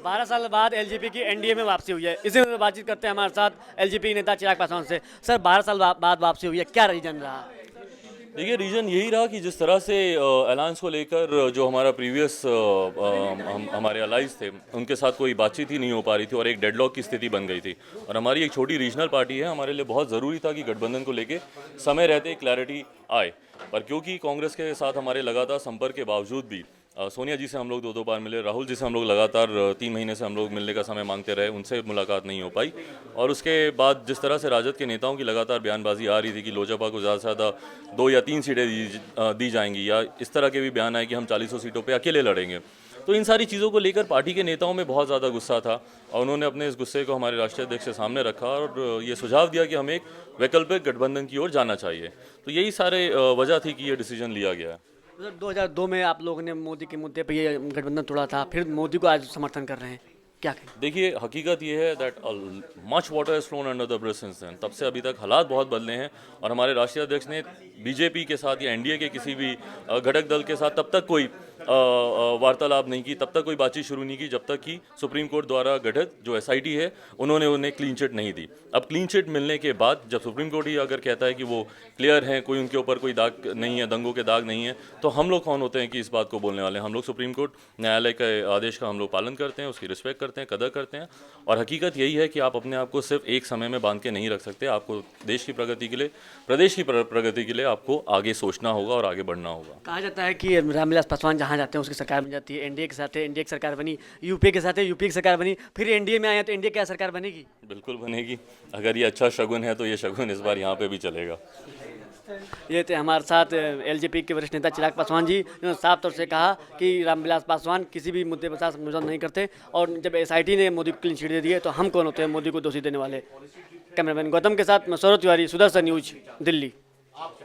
12 साल बाद एलजेपी की एनडीए में वापसी हुई है। इसी में बातचीत करते हैं हमारे साथ एलजेपी नेता चिराग पासवान से। सर, 12 साल बाद वापसी हुई है, क्या रीजन रहा? देखिए, रीज़न यही रहा कि जिस तरह से अलायंस को लेकर जो हमारा प्रीवियस हमारे अलाइज थे उनके साथ कोई बातचीत ही नहीं हो पा रही थी और एक डेडलॉक की स्थिति बन गई थी। और हमारी एक छोटी रीजनल पार्टी है, हमारे लिए बहुत ज़रूरी था कि गठबंधन को लेके समय रहते क्लैरिटी आए। पर क्योंकि कांग्रेस के साथ हमारे लगातार संपर्क के बावजूद भी सोनिया जी से हम लोग दो बार मिले, राहुल जी से हम लोग लगातार 3 महीने से हम लोग मिलने का समय मांगते रहे, उनसे मुलाकात नहीं हो पाई। और उसके बाद जिस तरह से राजद के नेताओं की लगातार बयानबाजी आ रही थी कि लोजपा को ज़्यादा से ज़्यादा 2 या 3 सीटें दी जाएंगी, या इस तरह के भी बयान आए कि हम 40 सीटों पर अकेले लड़ेंगे। तो इन सारी चीज़ों को लेकर पार्टी के नेताओं में बहुत ज़्यादा गुस्सा था और उन्होंने अपने इस गुस्से को हमारे राष्ट्रीय अध्यक्ष के सामने रखा और ये सुझाव दिया कि हमें एक वैकल्पिक गठबंधन की ओर जाना चाहिए। तो यही सारे वजह थी कि ये डिसीजन लिया गया है। 2002 में आप लोगों ने मोदी के मुद्दे पे ये गठबंधन तोड़ा था, फिर मोदी को आज समर्थन कर रहे हैं, क्या कहें? देखिए, हकीकत ये है that much water has flown under the bridge since then. तब से अभी तक हालात बहुत बदले हैं और हमारे राष्ट्रीय अध्यक्ष ने बीजेपी के साथ या एनडीए के किसी भी घटक दल के साथ तब तक कोई वार्तालाप नहीं की, तब तक कोई बातचीत शुरू नहीं की जब तक कि सुप्रीम कोर्ट द्वारा गठित जो एसआईटी है उन्होंने उन्हें क्लीन चिट नहीं दी। अब क्लीन चिट मिलने के बाद जब सुप्रीम कोर्ट ही अगर कहता है कि वो क्लियर हैं, कोई उनके ऊपर कोई दाग नहीं है, दंगों के दाग नहीं है, तो हम लोग कौन होते हैं कि इस बात को बोलने वाले हैं? हम लोग सुप्रीम कोर्ट न्यायालय के आदेश का हम लोग पालन करते हैं, उसकी रिस्पेक्ट करते हैं, कदर करते हैं। और हकीकत यही है कि आप अपने आप को सिर्फ एक समय में बांध के नहीं रख सकते। आपको देश की प्रगति के लिए, प्रदेश की प्रगति के लिए आपको आगे सोचना होगा और आगे बढ़ना होगा। कहा जाता है कि रामविलास पासवान जहाँ जाते हैं उसकी सरकार बन जाती है। एनडीए के साथ है, एनडीए की सरकार बनी, यूपीए के साथ है, यूपीए की सरकार बनी, फिर एनडीए में आए तो एनडीए क्या सरकार बनेगी? बिल्कुल बनेगी। अगर ये अच्छा शगुन है तो ये शगुन इस बार यहाँ पे भी चलेगा। ये थे हमारे साथ एलजेपी के वरिष्ठ नेता चिराग पासवान जी, जिन्होंने साफ तौर से कहा कि रामविलास पासवान किसी भी मुद्दे पर साथ समझौता नहीं करते और जब एसआईटी ने मोदी को क्लीन चिट दे दी है तो हम कौन होते हैं मोदी को दोषी देने वाले? कैमरामैन गौतम के साथ मैं सौरभ तिवारी, सुदर्शन न्यूज, दिल्ली।